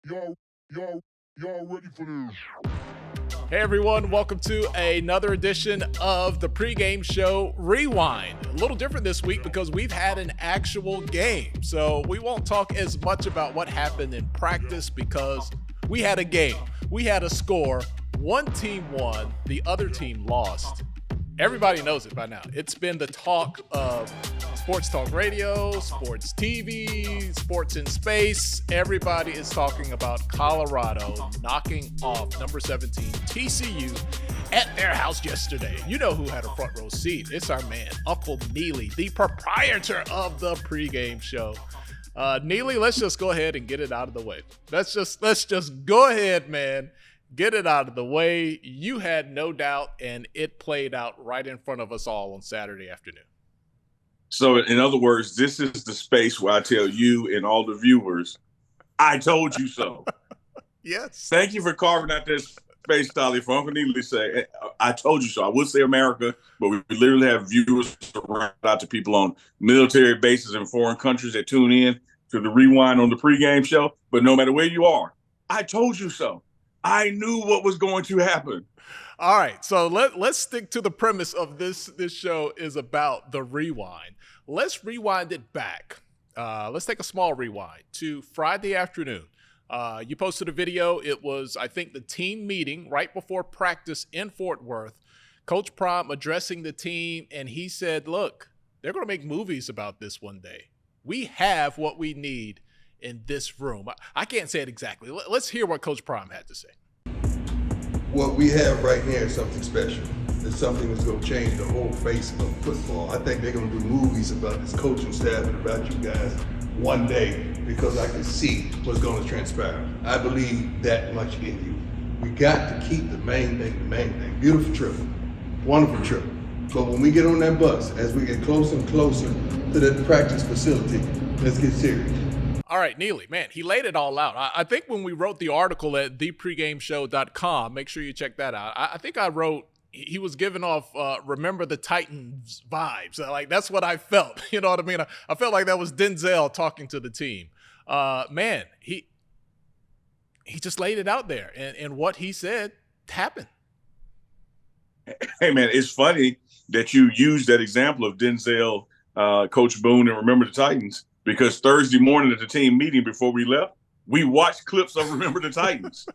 Y'all ready for this? Hey everyone, welcome to another edition of the pregame show Rewind. A little different this week because we've had an actual game. So we won't talk as much about what happened in practice because we had a game. We had a score. One team won, the other team lost. Everybody knows it by now. It's been the talk of sports talk radio, sports TV, sports in space. Everybody is talking about Colorado knocking off number 17 TCU at their house yesterday. You know who had a front row seat. It's our man, Uncle Neely, the proprietor of the pregame show. Neely, let's just go ahead and get it out of the way. Let's just go ahead, man. Get it out of the way. You had no doubt, and it played out right in front of us all on Saturday afternoon. So, in other words, this is the space where I tell you and all the viewers, I told you so. Yes. Thank you for carving out this space, Tolly, for Uncle Neely to say, I told you so. I would say America, but we literally have viewers around out to people on military bases in foreign countries that tune in to the Rewind on the pregame show. But no matter where you are, I told you so. I knew what was going to happen. All right, so let's stick to the premise of this show is about the rewind. Let's rewind it back. Let's take a small rewind to Friday afternoon. You posted a video. It was, I think, the team meeting right before practice in Fort Worth. Coach Prime addressing the team, and he said, look, they're going to make movies about this one day. We have what we need in this room. I can't say it exactly. Let's hear what Coach Prime had to say. What we have right here is something special. It's something that's going to change the whole face of football. I think they're going to do movies about this coaching staff and about you guys one day because I can see what's going to transpire. I believe that much in you. We got to keep the main thing. Beautiful trip, wonderful trip. But when we get on that bus, as we get closer and closer to that practice facility, let's get serious. All right, Neely, man, he laid it all out. I think when we wrote the article at thepregameshow.com, make sure you check that out. I think I wrote he was giving off Remember the Titans vibes. Like, that's what I felt. You know what I mean? I felt like that was Denzel talking to the team. Man, he just laid it out there. And what he said happened. Hey, man, it's funny that you used that example of Denzel, Coach Boone, and Remember the Titans. Because Thursday morning at the team meeting before we left, we watched clips of Remember the Titans.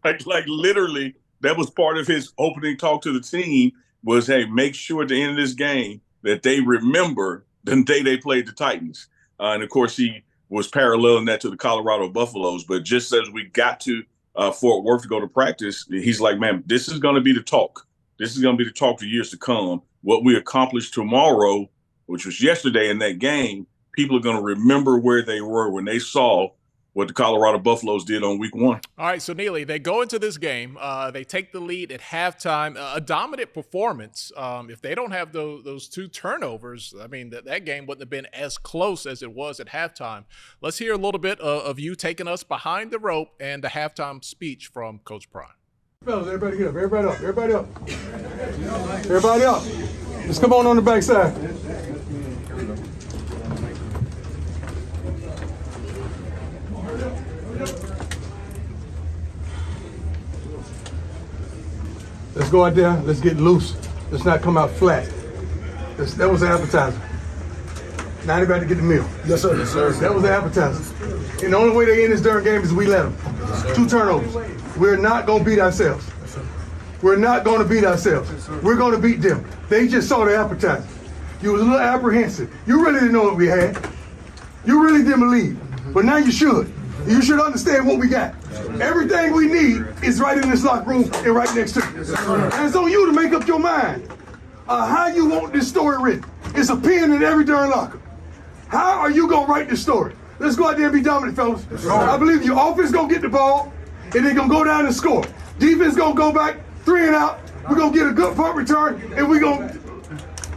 like literally, that was part of his opening talk to the team was, hey, make sure at the end of this game that they remember the day they played the Titans. And, of course, he was paralleling that to the Colorado Buffaloes. But just as we got to Fort Worth to go to practice, he's like, man, this is going to be the talk. This is going to be the talk for years to come. What we accomplished tomorrow, which was yesterday in that game, people are going to remember where they were when they saw what the Colorado Buffaloes did on week one. All right, so Neely, they go into this game. They take the lead at halftime. A dominant performance. If they don't have those two turnovers, I mean, that game wouldn't have been as close as it was at halftime. Let's hear a little bit of you taking us behind the rope and the halftime speech from Coach Prime. Fellas, everybody get up. Everybody up. Everybody up. Everybody up. Let's come on the backside. Let's go out there, let's get loose. Let's not come out flat. That was the appetizer. Now everybody get the meal. Yes, sir. Yes, sir. That was the appetizer. And the only way they end this darn game is we let them. Yes, 2 turnovers. We're not going to beat ourselves. We're not going to beat ourselves. We're going to beat them. They just saw the appetizer. You was a little apprehensive. You really didn't know what we had. You really didn't believe. But now you should. You should understand what we got. Everything we need is right in this locker room and right next to you. And it's on you to make up your mind how you want this story written. It's a pen in every darn locker. How are you going to write this story? Let's go out there and be dominant, fellas. I believe your offense going to get the ball, and they're going to go down and score. Defense going to go back, 3 and out. We're going to get a good punt return, and we're going to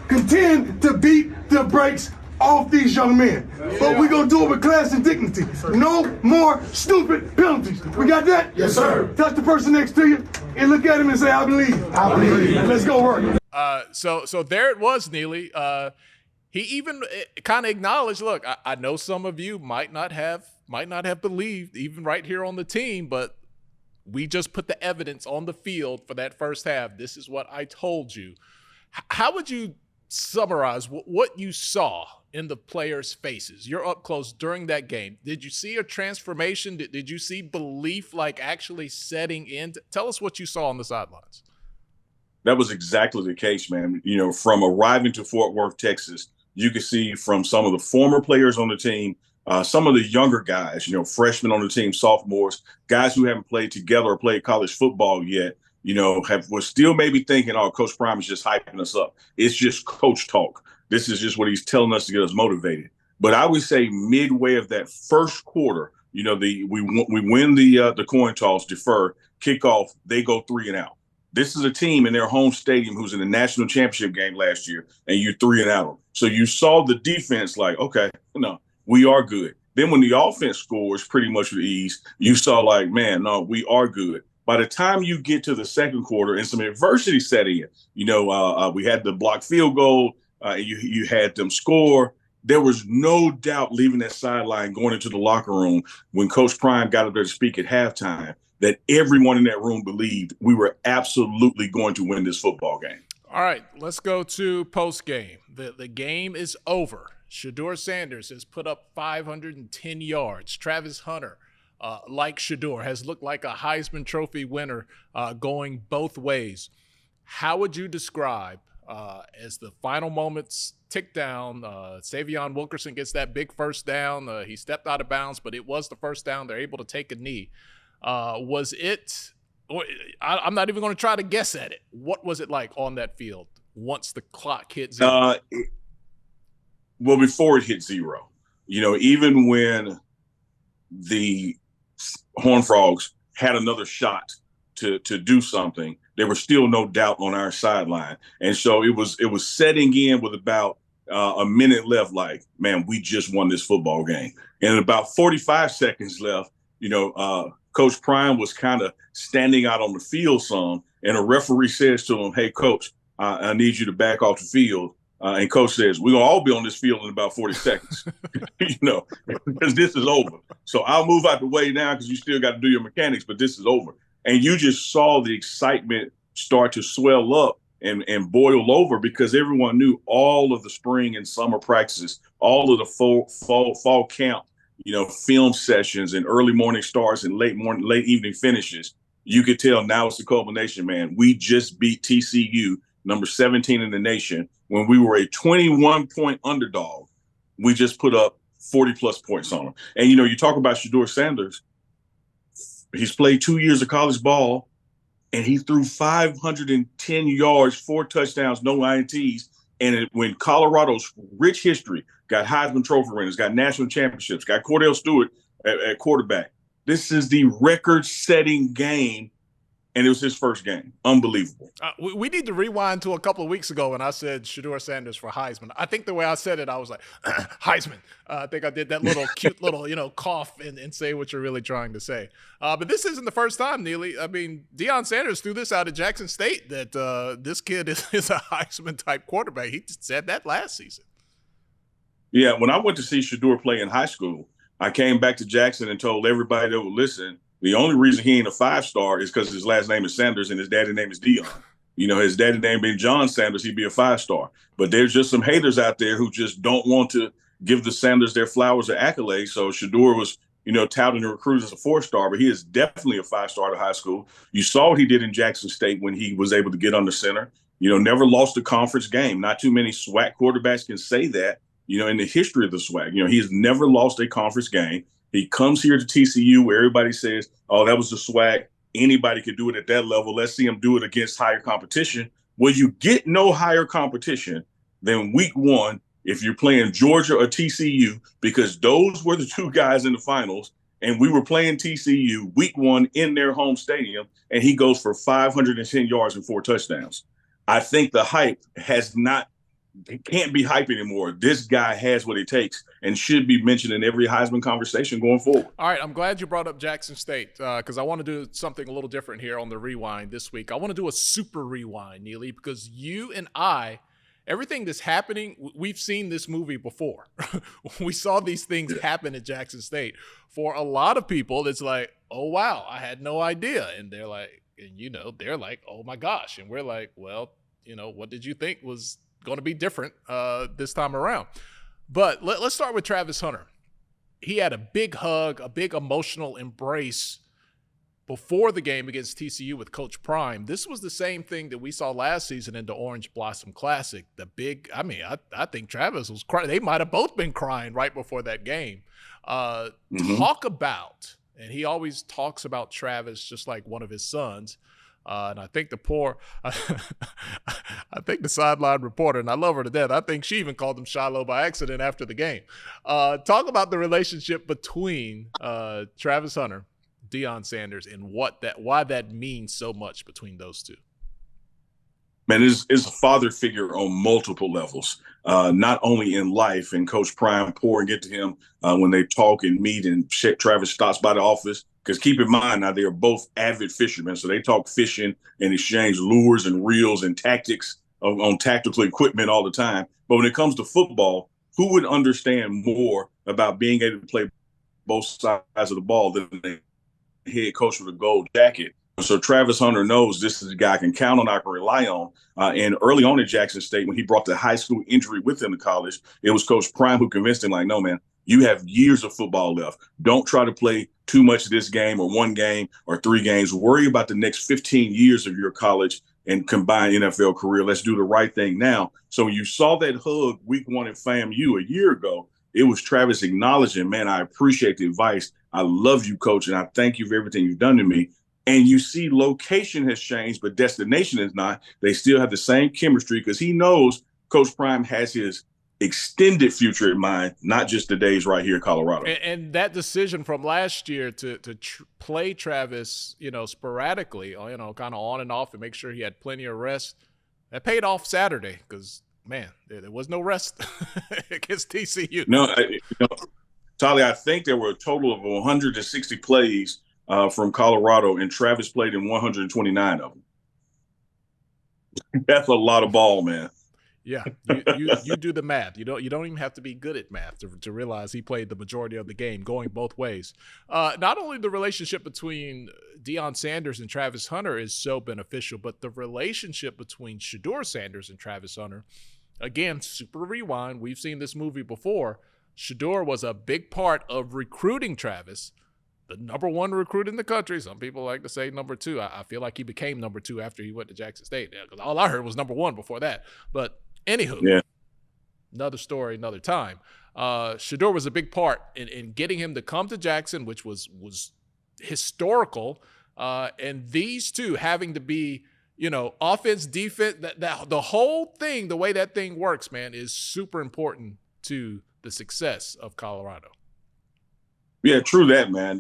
contend to beat the brakes off these young men. But we're going to do it with class and dignity. No more stupid penalties. We got that? Yes, sir. Touch the person next to you and look at him and say, I believe. I believe. Let's go work. So there it was, Neely. He even kind of acknowledged, look, I know some of you might not have might not have believed, even right here on the team, but we just put the evidence on the field for that first half. This is what I told you. How would you summarize what you saw in the players' faces? You're up close during that game. Did you see a transformation? Did you see belief like actually setting in? Tell us what you saw on the sidelines. That was exactly the case, man. You know, from arriving to Fort Worth, Texas, you could see from some of the former players on the team, some of the younger guys, you know, freshmen on the team, sophomores, guys who haven't played together or played college football yet, you know, was still maybe thinking, oh, Coach Prime is just hyping us up. It's just coach talk. This is just what he's telling us to get us motivated. But I would say midway of that first quarter, you know, we win the coin toss, defer, kickoff, they go 3 and out. This is a team in their home stadium who's in the national championship game last year, and you're 3 and out. So you saw the defense like, okay, no, we are good. Then when the offense scores pretty much with ease, you saw like, man, no, we are good. By the time you get to the second quarter and some adversity set in, you know, we had the blocked field goal, you had them score. There was no doubt leaving that sideline, going into the locker room when Coach Prime got up there to speak at halftime, that everyone in that room believed we were absolutely going to win this football game. All right, let's go to post-game. The game is over. Shedeur Sanders has put up 510 yards. Travis Hunter, like Shedeur, has looked like a Heisman Trophy winner going both ways. How would you describe, as the final moments tick down, Savion Wilkerson gets that big first down. He stepped out of bounds, but it was the first down. They're able to take a knee. Was it – I'm not even going to try to guess at it. What was it like on that field once the clock hit 0? Well, before it hit 0, you know, even when the Horned Frogs had another shot to do something, there was still no doubt on our sideline. And so it was setting in with about a minute left, like, man, we just won this football game. And about 45 seconds left, you know, Coach Prime was kind of standing out on the field some, and a referee says to him, hey, Coach, I need you to back off the field. And Coach says, we're going to all be on this field in about 40 seconds, you know, because this is over. So I'll move out the way now because you still got to do your mechanics, but this is over. And you just saw the excitement start to swell up and boil over because everyone knew all of the spring and summer practices, all of the fall camp, you know, film sessions and early morning starts and late evening finishes. You could tell now it's the culmination, man. We just beat TCU, number 17 in the nation, when we were a 21-point underdog. We just put up 40-plus points on them. And, you know, you talk about Shedeur Sanders. He's played 2 years of college ball, and he threw 510 yards, 4 touchdowns, no INTs. And when Colorado's rich history got Heisman Trophy winners, got national championships, got Cordell Stewart at quarterback, this is the record-setting game, and it was his first game. Unbelievable. We need to rewind to a couple of weeks ago when I said Shedeur Sanders for Heisman. I think the way I said it, I was like, Heisman. I think I did that little cute little, you know, cough and say what you're really trying to say. But this isn't the first time, Neely. I mean, Deion Sanders threw this out at Jackson State that this kid is a Heisman-type quarterback. He said that last season. Yeah, when I went to see Shedeur play in high school, I came back to Jackson and told everybody that would listen, the only reason he ain't a 5-star is because his last name is Sanders and his daddy name is Deion. You know, his daddy name being John Sanders, he'd be a 5-star. But there's just some haters out there who just don't want to give the Sanders their flowers or accolades. So Shedeur was, you know, touting the recruits as a 4-star, but he is definitely a 5-star to high school. You saw what he did in Jackson State when he was able to get under center. You know, never lost a conference game. Not too many SWAC quarterbacks can say that, you know, in the history of the SWAC. You know, he has never lost a conference game. He comes here to TCU where everybody says, oh, that was the SWAC. Anybody could do it at that level. Let's see him do it against higher competition. Well, you get no higher competition than week 1 if you're playing Georgia or TCU, because those were the 2 guys in the finals. And we were playing TCU week 1 in their home stadium, and he goes for 510 yards and 4 touchdowns. I think the hype it can't be hype anymore. This guy has what it takes and should be mentioned in every Heisman conversation going forward. All right, I'm glad you brought up Jackson State because I want to do something a little different here on the Rewind this week. I want to do a super rewind, Neely, because you and I everything that's happening, we've seen this movie before. We saw these things happen at Jackson State. For a lot of people, it's like, oh, wow, I had no idea. And they're like, oh, my gosh. And we're like, well, what did you think was going to be different this time around? But let's start with Travis Hunter. He had a big hug, a big emotional embrace before the game against TCU with Coach Prime. This was the same thing that we saw last season in the Orange Blossom Classic. I think Travis was crying. They might have both been crying right before that game. Talk about, and he always talks about Travis just like one of his sons. And I think I think the sideline reporter, and I love her to death, I think she even called him Shiloh by accident after the game. Talk about the relationship between Travis Hunter, Deion Sanders, and why that means so much between those two. Man, is a father figure on multiple levels, not only in life, and Coach Prime pouring into him when they talk and meet, and Travis stops by the office. Because keep in mind, now they are both avid fishermen, so they talk fishing and exchange lures and reels and tactics on tactical equipment all the time. But when it comes to football, who would understand more about being able to play both sides of the ball than the head coach with a gold jacket? So Travis Hunter knows this is a guy I can count on, I can rely on. And early on at Jackson State, when he brought the high school injury with him to college, it was Coach Prime who convinced him, like, no, man, you have years of football left. Don't try to play too much of this game or one game or 3 games. Worry about the next 15 years of your college and combined NFL career. Let's do the right thing now. So when you saw that hug week 1 at FAMU a year ago, it was Travis acknowledging, man, I appreciate the advice. I love you, coach, and I thank you for everything you've done to me. And you see location has changed, but destination is not. They still have the same chemistry because he knows Coach Prime has his extended future in mind, not just the days right here in Colorado. And that decision from last year to play Travis, sporadically, kind of on and off, and make sure he had plenty of rest, that paid off Saturday because, man, there was no rest against TCU. No, Tolly, I think there were a total of 160 plays from Colorado, and Travis played in 129 of them. That's a lot of ball, man. Yeah, you do the math. You don't even have to be good at math to realize he played the majority of the game, going both ways. Not only the relationship between Deion Sanders and Travis Hunter is so beneficial, but the relationship between Shedeur Sanders and Travis Hunter, again, super rewind. We've seen this movie before. Shedeur was a big part of recruiting Travis, the number 1 recruit in the country. Some people like to say number 2. I feel like he became number 2 after he went to Jackson State, because all I heard was number 1 before that. But anywho, another story, another time. Shedeur was a big part in getting him to come to Jackson, which was historical. And these two having to be, offense, defense, that the whole thing, the way that thing works, man, is super important to the success of Colorado. Yeah, true that, man.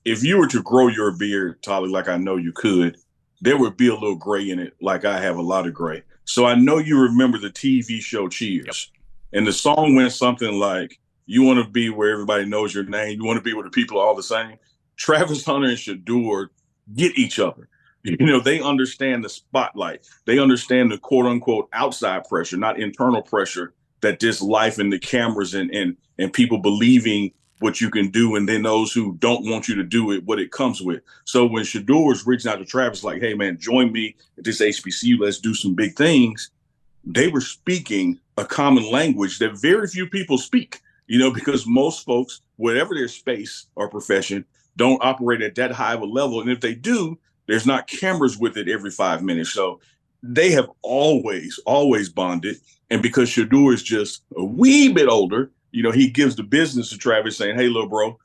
If you were to grow your beard, Tolly, like I know you could, there would be a little gray in it, like I have a lot of gray. So I know you remember the TV show Cheers. Yep. And the song went something like, you want to be where everybody knows your name. You want to be where the people are all the same. Travis Hunter and Shedeur get each other. They understand the spotlight. They understand the quote unquote outside pressure, not internal pressure, that this life and the cameras and people believing what you can do, and then those who don't want you to do it, what it comes with. So when Shedeur was reaching out to Travis, like, hey, man, join me at this HBCU, let's do some big things, they were speaking a common language that very few people speak, because most folks, whatever their space or profession, don't operate at that high of a level. And if they do, there's not cameras with it every 5 minutes. So they have always bonded. And because Shedeur is just a wee bit older, he gives the business to Travis saying, hey, little bro,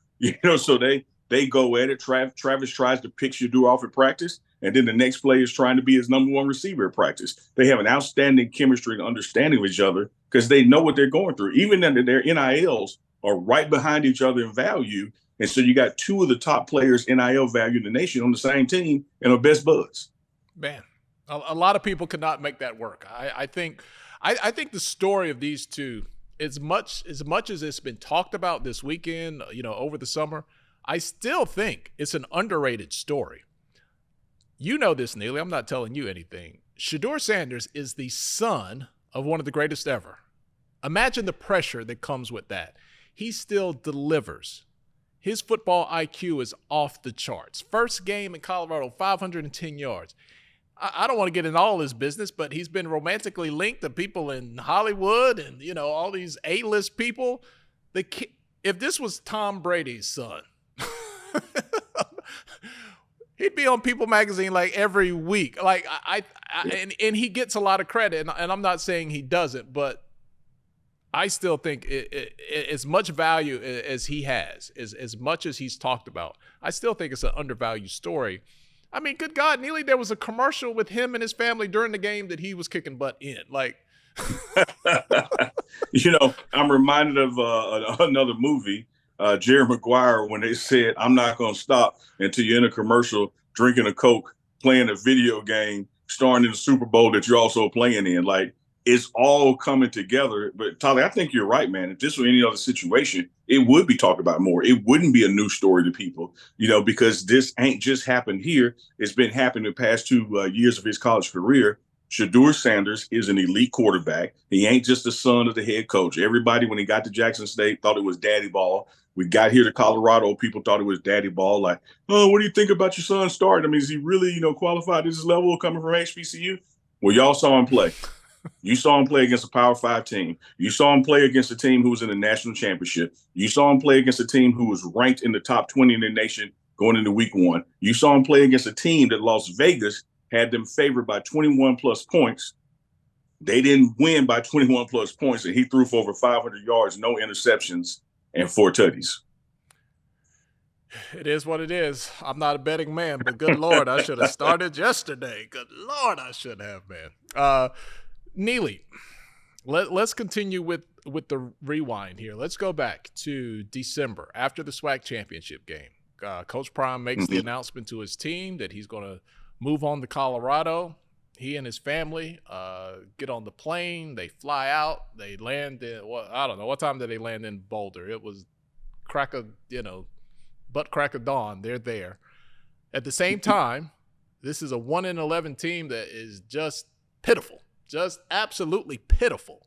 so they go at it. Travis tries to pick Shedeur off at practice. And then the next play is trying to be his number 1 receiver at practice. They have an outstanding chemistry and understanding of each other because they know what they're going through. Even then, their NILs are right behind each other in value. And so you got 2 of the top players NIL value in the nation on the same team and are best buds. Man, a lot of people could not make that work. I think the story of these two, as much as it's been talked about this weekend, over the summer, I still think it's an underrated story. You know this, Neely. I'm not telling you anything. Shedeur Sanders is the son of one of the greatest ever. Imagine the pressure that comes with that. He still delivers. His football IQ is off the charts. First game in Colorado, 510 yards. I don't want to get in all his business, but he's been romantically linked to people in Hollywood and, all these A-list people. If this was Tom Brady's son, he'd be on People magazine like every week. Like and he gets a lot of credit, and I'm not saying he doesn't, but I still think as much value as he has, as much as he's talked about, I still think it's an undervalued story. I mean, good God, Neely, there was a commercial with him and his family during the game that he was kicking butt in. Like, I'm reminded of another movie, Jerry Maguire, when they said, "I'm not going to stop until you're in a commercial, drinking a Coke, playing a video game, starring in the Super Bowl that you're also playing in." Like, it's all coming together. But Tyler, I think you're right, man. If this were any other situation, it would be talked about more. It wouldn't be a news story to people, because this ain't just happened here. It's been happening the past 2 years of his college career. Deion Sanders is an elite quarterback. He ain't just the son of the head coach. Everybody, when he got to Jackson State, thought it was daddy ball. We got here to Colorado, people thought it was daddy ball. Like, oh, what do you think about your son starting? I mean, is he really, qualified at this level coming from HBCU? Well, y'all saw him play. You saw him play against a Power 5 team. You saw him play against a team who was in the national championship. You saw him play against a team who was ranked in the top 20 in the nation going into week 1. You saw him play against a team that Las Vegas had them favored by 21 plus points. They didn't win by 21 plus points, and he threw for over 500 yards, no interceptions, and 4 tutties. It is what it is. I'm not a betting man, but good Lord, I should have started yesterday. Good Lord, I should have, man. Neely, let's continue with the rewind here. Let's go back to December after the SWAC championship game. Coach Prime makes the announcement to his team that he's going to move on to Colorado. He and his family get on the plane. They fly out. They land in, I don't know. What time did they land in Boulder? It was butt crack of dawn. They're there. At the same time, this is a 1-11 team that is just pitiful. Just absolutely pitiful.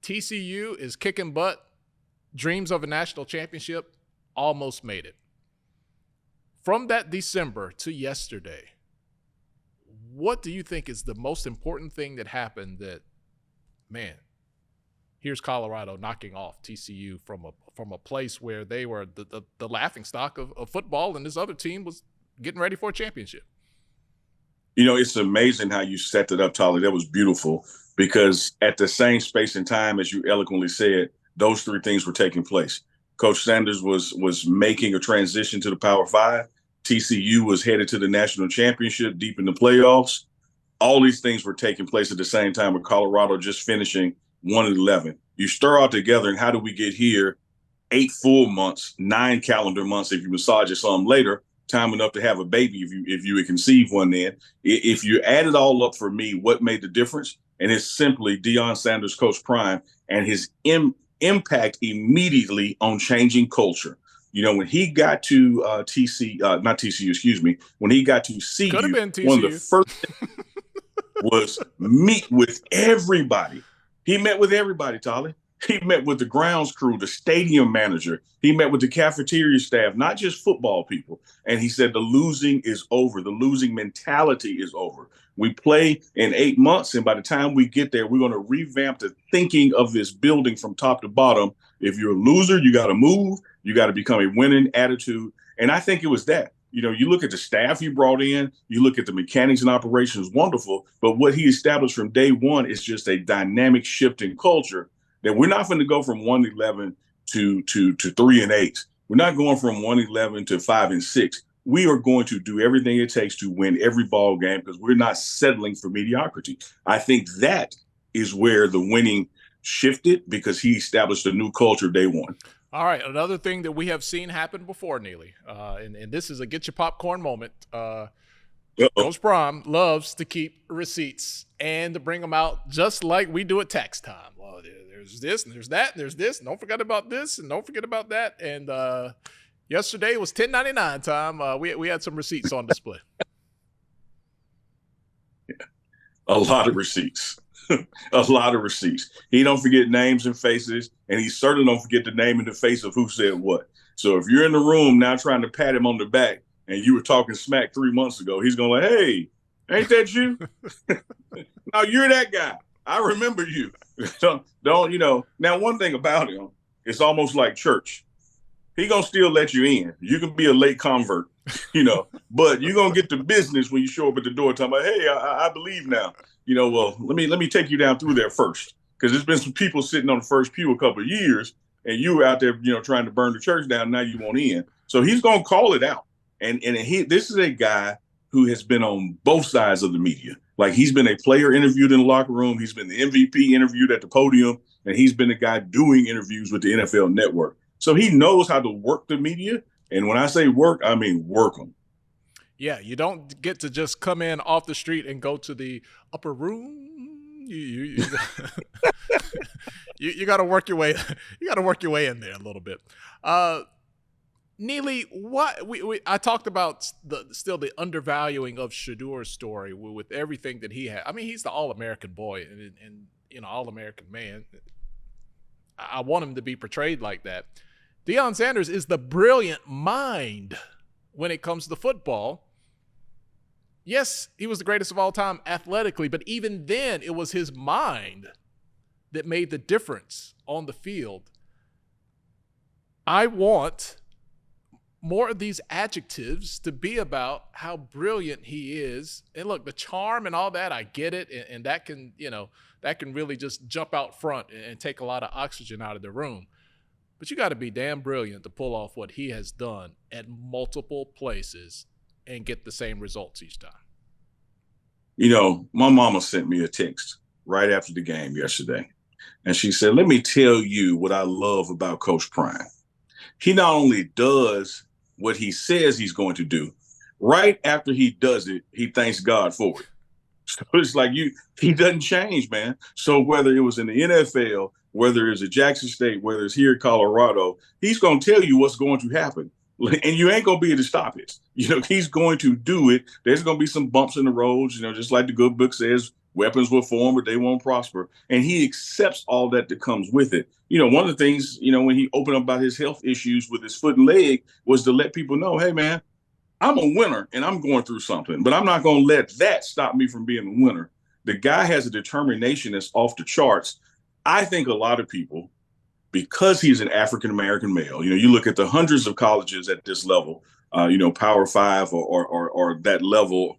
TCU is kicking butt. Dreams of a national championship, almost made it. From that December to yesterday, what do you think is the most important thing that happened that, man, here's Colorado knocking off TCU from a place where they were the laughingstock of football, and this other team was getting ready for a championship? It's amazing how you set it up, Tyler. That was beautiful, because at the same space and time, as you eloquently said, those 3 things were taking place. Coach Sanders was making a transition to the Power 5. TCU was headed to the national championship, deep in the playoffs. All these things were taking place at the same time, with Colorado just finishing 1-11. You stir all together, and how do we get here? 8 full months, 9 calendar months if you massage it some later, time enough to have a baby if you would conceive one then. If you add it all up, for me, what made the difference? And it's simply Deion Sanders, Coach Prime, and his impact immediately on changing culture. When he got to when he got to CU, one of the first things was meet with everybody. He met with everybody, Tyler. He met with the grounds crew, the stadium manager. He met with the cafeteria staff, not just football people. And he said the losing is over. The losing mentality is over. We play in 8 months, and by the time we get there, we're going to revamp the thinking of this building from top to bottom. If you're a loser, you got to move. You got to become a winning attitude. And I think it was that. You look at the staff he brought in, you look at the mechanics and operations, wonderful. But what he established from day one is just a dynamic shift in culture, that we're not going to go from 1-11 to 3-8. We're not going from 1-11 to 5-6. We are going to do everything it takes to win every ball game, because we're not settling for mediocrity. I think that is where the winning shifted, because he established a new culture day one. All right, another thing that we have seen happen before, Neely, and this is a get your popcorn moment. Coach Prime loves to keep receipts and to bring them out just like we do at tax time. Well, there's this and there's that and there's this. And don't forget about this and don't forget about that. And yesterday was 1099 time. We had some receipts on display. Yeah. A lot of receipts. a lot of receipts. He don't forget names and faces, and he certainly don't forget the name and the face of who said what. So if you're in the room now trying to pat him on the back and you were talking smack 3 months ago, he's going to like, hey, ain't that you? No, you're that guy. I remember you. Don't, now one thing about him, it's almost like church. He going to still let you in. You can be a late convert, but you're going to get to business when you show up at the door talking about, hey, I believe now. Well, let me take you down through there first, because there's been some people sitting on the first pew a couple of years, and you were out there, trying to burn the church down. Now you want in. So he's going to call it out. And this is a guy who has been on both sides of the media. Like, he's been a player interviewed in the locker room. He's been the MVP interviewed at the podium, and he's been the guy doing interviews with the NFL Network. So he knows how to work the media. And when I say work, I mean work them. Yeah, you don't get to just come in off the street and go to the upper room. You got to work your way. You got to work your way in there a little bit. Neely, I talked about the undervaluing of Shadour's story with everything that he had. I mean, he's the All-American boy and All-American man. I want him to be portrayed like that. Deion Sanders is the brilliant mind when it comes to football. Yes, he was the greatest of all time athletically, but even then it was his mind that made the difference on the field. I want more of these adjectives to be about how brilliant he is. And look, the charm and all that, I get it. And that can, that can really just jump out front and take a lot of oxygen out of the room. But you got to be damn brilliant to pull off what he has done at multiple places and get the same results each time. My mama sent me a text right after the game yesterday. And she said, let me tell you what I love about Coach Prime. He not only does what he says he's going to do, right after he does it, he thanks God for it. So it's like he doesn't change, man. So whether it was in the NFL, whether it's at Jackson State, whether it's here at Colorado, he's going to tell you what's going to happen. And you ain't going to be able to stop it. He's going to do it. There's going to be some bumps in the roads, just like the good book says, weapons will form, but they won't prosper. And he accepts all that comes with it. One of the things, when he opened up about his health issues with his foot and leg was to let people know, hey, man, I'm a winner and I'm going through something, but I'm not going to let that stop me from being a winner. The guy has a determination that's off the charts. I think a lot of people, because he's an African-American male, you look at the hundreds of colleges at this level, Power 5 or that level.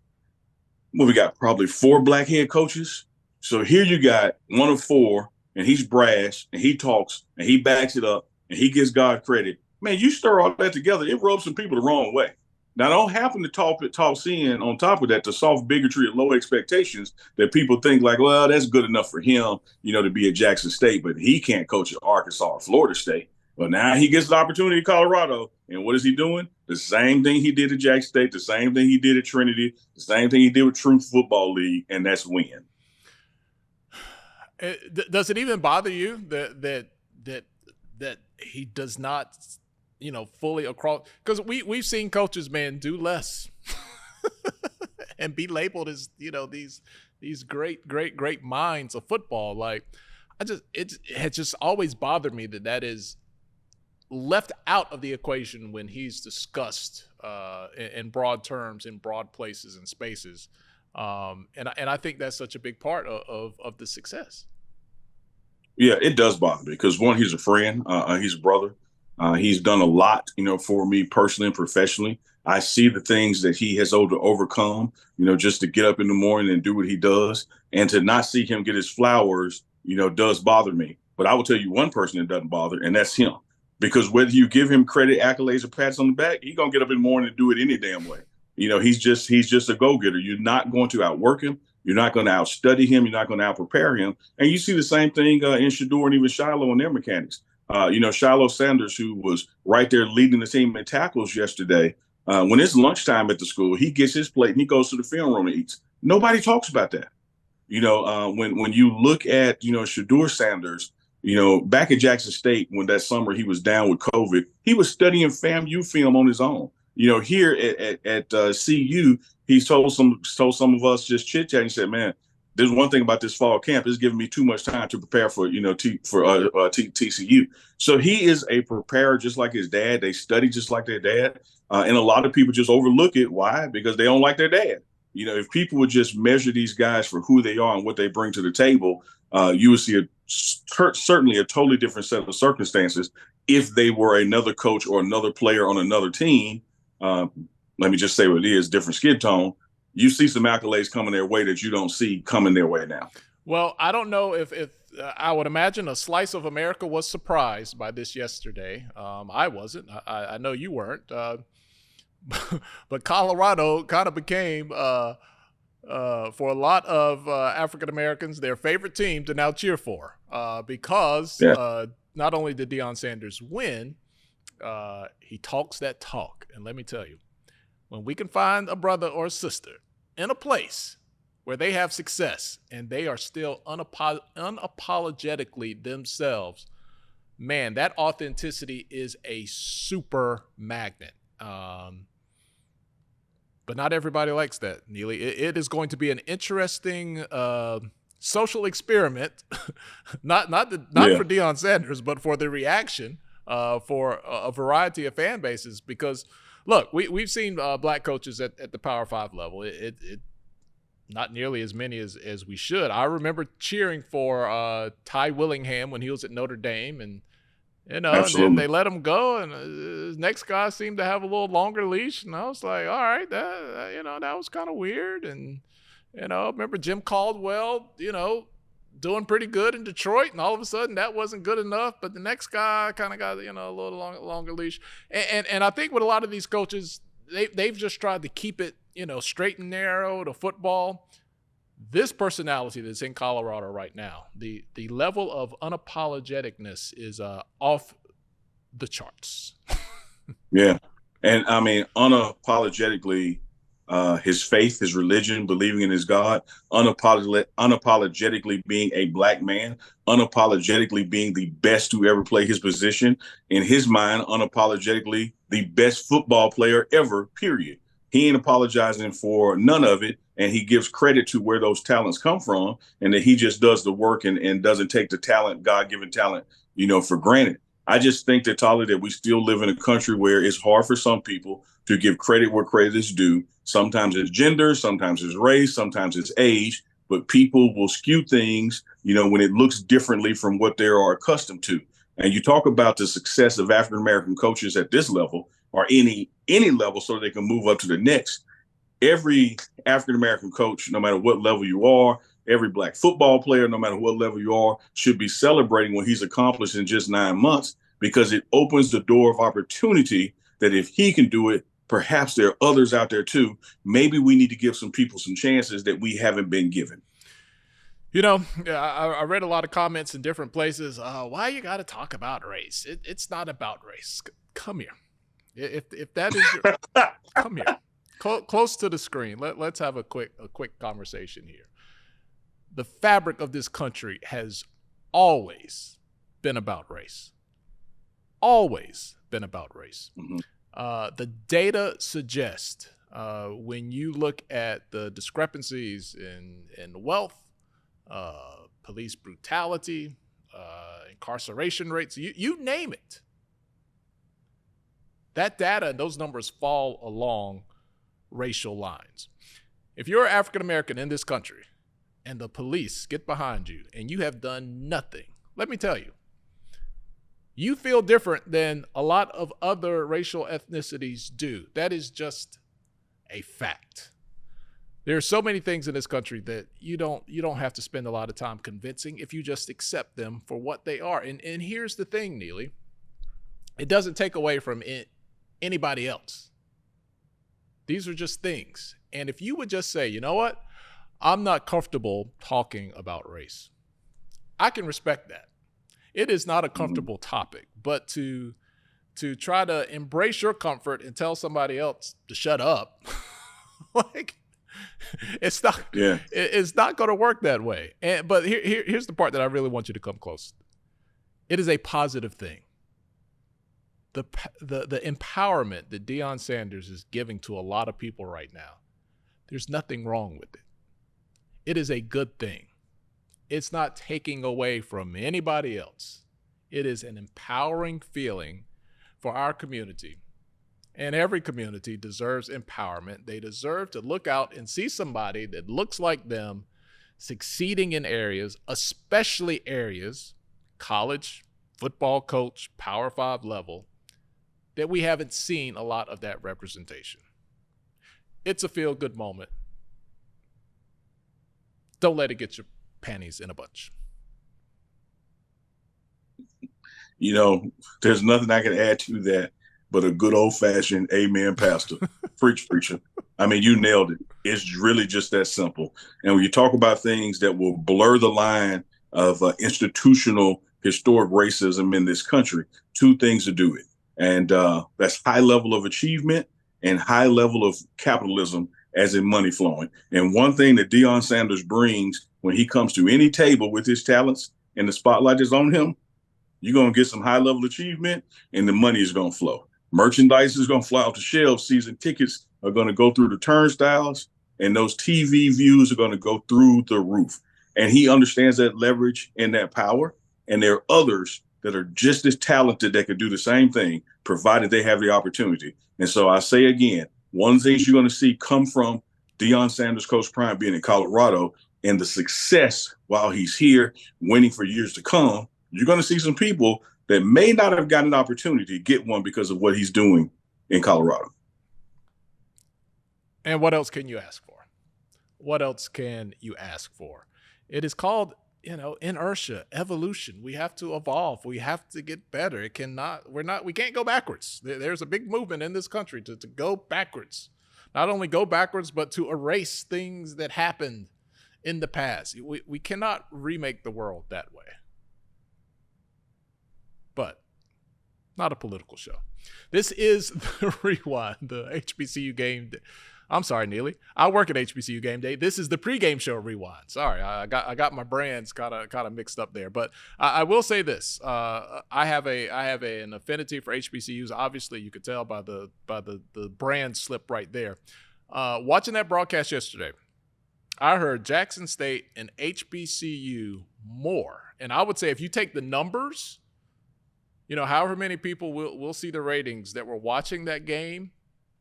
Well, we got probably 4 black head coaches. So here you got one of 4, and he's brash, and he talks, and he backs it up, and he gives God credit. Man, you stir all that together, it rubs some people the wrong way. Now, don't happen to toss in on top of that the soft bigotry and low expectations that people think like, well, that's good enough for him, to be at Jackson State, but he can't coach at Arkansas or Florida State. But now he gets the opportunity at Colorado, and what is he doing? The same thing he did at Jackson State, the same thing he did at Trinity, the same thing he did with Truth Football League, and that's win. Does it even bother you that he does not, fully across? Because we've seen coaches, man, do less and be labeled as these great minds of football. Like, it has just always bothered me that is left out of the equation when he's discussed in broad terms, in broad places and spaces. And I think that's such a big part of the success. Yeah, it does bother me because, one, he's a friend. He's a brother. He's done a lot, for me personally and professionally. I see the things that he has to overcome, just to get up in the morning and do what he does. And to not see him get his flowers, does bother me. But I will tell you one person that doesn't bother, and that's him. Because whether you give him credit, accolades, or pats on the back, he's going to get up in the morning and do it any damn way. He's just a go-getter. You're not going to outwork him. You're not going to outstudy him. You're not going to outprepare him. And you see the same thing in Shador and even Shiloh and their mechanics. Shiloh Sanders, who was right there leading the team in tackles yesterday, when it's lunchtime at the school, he gets his plate and he goes to the film room and eats. Nobody talks about that. When you look at, Shador Sanders, back at Jackson State, when that summer he was down with COVID, he was studying FAMU film on his own. Here at CU, he told some of us just chit chat and said, man, there's one thing about this fall camp, it's giving me too much time to prepare for, TCU. So he is a preparer just like his dad. They study just like their dad. And a lot of people just overlook it. Why? Because they don't like their dad. If people would just measure these guys for who they are and what they bring to the table, you would see certainly a totally different set of circumstances if they were another coach or another player on another team. Let me just say what it is, different skin tone. You see some accolades coming their way that you don't see coming their way now. Well, I don't know if I would imagine a slice of America was surprised by this yesterday. I wasn't. I know you weren't. But Colorado kind of became, for a lot of African Americans, their favorite team to now cheer for because not only did Deion Sanders win, he talks that talk. And let me tell you, when we can find a brother or a sister in a place where they have success and they are still unapologetically themselves, man, that authenticity is a super magnet. But not everybody likes that, Neely. It is going to be an interesting social experiment, not for Deion Sanders, but for the reaction for a variety of fan bases. Because, look, we've seen black coaches at the Power 5 level. It not nearly as many as we should. I remember cheering for Ty Willingham when he was at Notre Dame, and and then they let him go, and his next guy seemed to have a little longer leash, and I was like, all right, that was kind of weird. And remember Jim Caldwell, doing pretty good in Detroit, and all of a sudden that wasn't good enough, but the next guy kind of got a little longer leash. And I think with a lot of these coaches, they've just tried to keep it straight and narrow to football. This personality that's in Colorado right now, the level of unapologeticness is off the charts. Yeah. And I mean, unapologetically, his faith, his religion, believing in his God, unapologetically being a black man, unapologetically being the best to ever play his position, in his mind, unapologetically the best football player ever, period. He ain't apologizing for none of it, and he gives credit to where those talents come from, and that he just does the work and doesn't take the talent, God-given talent, for granted. I just think that, Tyler, that we still live in a country where it's hard for some people to give credit where credit is due. Sometimes it's gender, sometimes it's race, sometimes it's age, but people will skew things, when it looks differently from what they are accustomed to. And you talk about the success of African-American coaches at this level, or any level, so they can move up to the next. Every African-American coach, no matter what level you are, every black football player, no matter what level you are, should be celebrating what he's accomplished in just 9 months, because it opens the door of opportunity that if he can do it, perhaps there are others out there too. Maybe we need to give some people some chances that we haven't been given. I read a lot of comments in different places. Why you got to talk about race? It's not about race. Come here. If that is your, come here, close to the screen. Let's have a quick conversation here. The fabric of this country has always been about race. Always been about race. Mm-hmm. The data suggest when you look at the discrepancies in wealth, police brutality, incarceration rates, you name it. That data and those numbers fall along racial lines. If you're African-American in this country and the police get behind you and you have done nothing, let me tell you, you feel different than a lot of other racial ethnicities do. That is just a fact. There are so many things in this country that you don't have to spend a lot of time convincing if you just accept them for what they are. And here's the thing, Neely. It doesn't take away from anybody else. These are just things. And if you would just say, you know what? I'm not comfortable talking about race. I can respect that. It is not a comfortable topic, but to try to embrace your comfort and tell somebody else to shut up, it's not going to work that way. But here's the part that I really want you to come close. It is a positive thing. The empowerment that Deion Sanders is giving to a lot of people right now, there's nothing wrong with it. It is a good thing. It's not taking away from anybody else. It is an empowering feeling for our community. And every community deserves empowerment. They deserve to look out and see somebody that looks like them succeeding in areas, especially areas, college, football coach, Power 5 level, that we haven't seen a lot of that representation. It's a feel-good moment. Don't let it get your panties in a bunch. You know, there's nothing I can add to that but a good old-fashioned amen, pastor. Preacher. I mean, you nailed it. It's really just that simple. And when you talk about things that will blur the line of institutional historic racism in this country, two things to do it. And that's high level of achievement and high level of capitalism as in money flowing. And one thing that Deion Sanders brings when he comes to any table with his talents and the spotlight is on him, you're going to get some high level achievement and the money is going to flow. Merchandise is going to fly off the shelves. Season tickets are going to go through the turnstiles, and those TV views are going to go through the roof. And he understands that leverage and that power. And there are others that are just as talented that could do the same thing, provided they have the opportunity. And so I say again, one of the things you're going to see come from Deion Sanders, Coach Prime being in Colorado, and the success while he's here, winning for years to come, you're going to see some people that may not have gotten an opportunity to get one because of what he's doing in Colorado. And what else can you ask for? What else can you ask for? It is called, inertia, evolution. We have to evolve. We have to get better. We can't go backwards. There's a big movement in this country to go backwards. Not only go backwards, but to erase things that happened in the past. We cannot remake the world that way. But not a political show. This is the Rewind, the HBCU game. I'm sorry, Neely. I work at HBCU game day. This is the pregame show Rewind. Sorry, I got my brands kind of mixed up there. But I will say this: I have an affinity for HBCUs. Obviously, you could tell by the brand slip right there. Watching that broadcast yesterday, I heard Jackson State and HBCU more, and I would say if you take the numbers. However many people will see the ratings that were watching that game,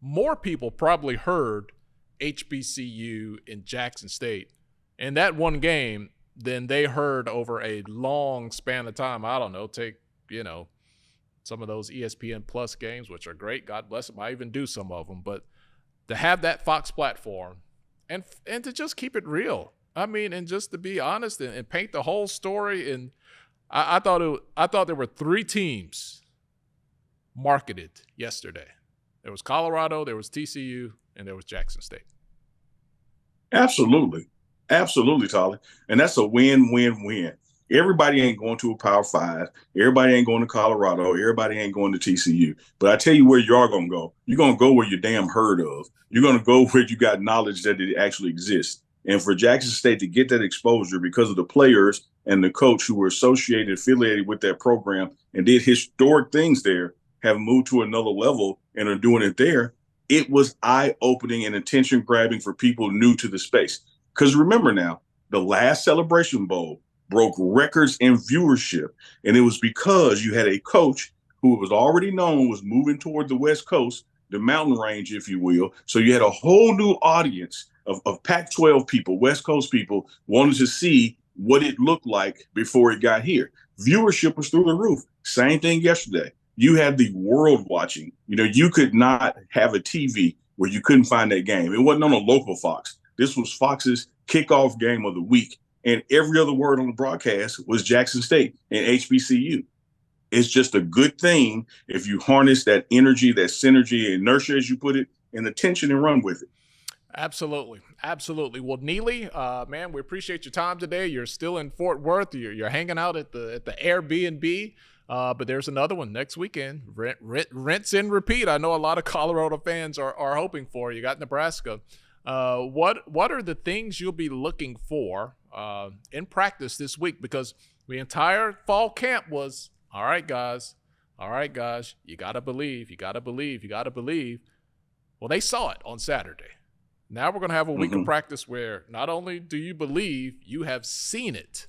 more people probably heard HBCU in Jackson State in that one game than they heard over a long span of time. I don't know, take, some of those ESPN Plus games, which are great. God bless them. I even do some of them. But to have that Fox platform and to just keep it real, and just to be honest and paint the whole story. And I thought there were three teams marketed yesterday. There was Colorado, there was TCU, and there was Jackson State. Absolutely, Tolly. And that's a win-win-win. Everybody ain't going to a Power 5. Everybody ain't going to Colorado. Everybody ain't going to TCU. But I tell you where you are going to go. You're going to go where you're damn heard of. You're going to go where you got knowledge that it actually exists. And for Jackson State to get that exposure because of the players and the coach who were affiliated with that program and did historic things there, have moved to another level and are doing it there, it was eye-opening and attention-grabbing for people new to the space. Because remember now, the last Celebration Bowl broke records in viewership, and it was because you had a coach who was already known was moving toward the West Coast, the mountain range, if you will. So you had a whole new audience of Pac-12 people, West Coast people, wanted to see what it looked like before it got here. Viewership was through the roof. Same thing yesterday. You had the world watching. You could not have a TV where you couldn't find that game. It wasn't on a local Fox. This was Fox's kickoff game of the week. And every other word on the broadcast was Jackson State and HBCU. It's just a good thing if you harness that energy, that synergy, inertia, as you put it, and attention and run with it. Absolutely. Well, Neely, man, we appreciate your time today. You're still in Fort Worth. You're hanging out at the Airbnb, but there's another one next weekend. Rinse and repeat. I know a lot of Colorado fans are hoping for. You got Nebraska. What are the things you'll be looking for in practice this week? Because the entire fall camp was, all right, guys, you got to believe. Well, they saw it on Saturday. Now we're going to have a week of practice where not only do you believe, you have seen it.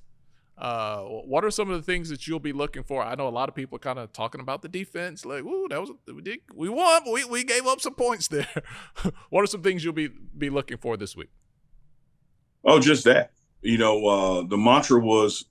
What are some of the things that you'll be looking for? I know a lot of people are kind of talking about the defense, like, "Ooh, we won, but we gave up some points there." What are some things you'll be looking for this week? Oh, just that. The mantra was,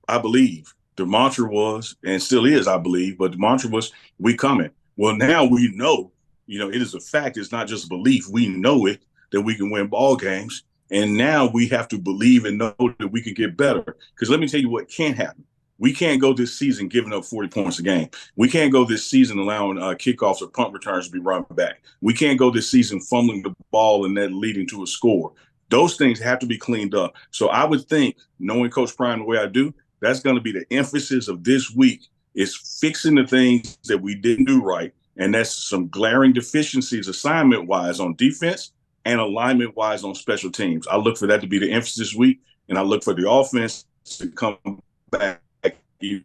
I believe. The mantra was, and still is, I believe, but the mantra was, we coming. Well, now we know, it is a fact. It's not just a belief. We know it, that we can win ball games. And now we have to believe and know that we can get better. Because let me tell you what can't happen. We can't go this season giving up 40 points a game. We can't go this season allowing kickoffs or punt returns to be run back. We can't go this season fumbling the ball and then leading to a score. Those things have to be cleaned up. So I would think, knowing Coach Prime the way I do, that's going to be the emphasis of this week, is fixing the things that we didn't do right. And that's some glaring deficiencies assignment-wise on defense and alignment-wise on special teams. I look for that to be the emphasis this week, and I look for the offense to come back even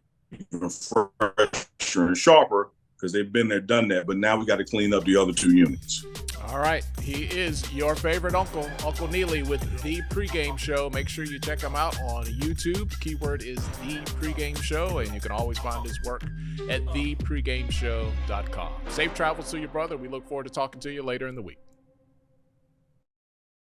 fresher and sharper, because they've been there, done that. But now we got to clean up the other two units. All right. He is your favorite uncle, Uncle Neely, with The Pregame Show. Make sure you check him out on YouTube. Keyword is The Pregame Show, and you can always find his work at thepregameshow.com. Safe travels to your brother. We look forward to talking to you later in the week.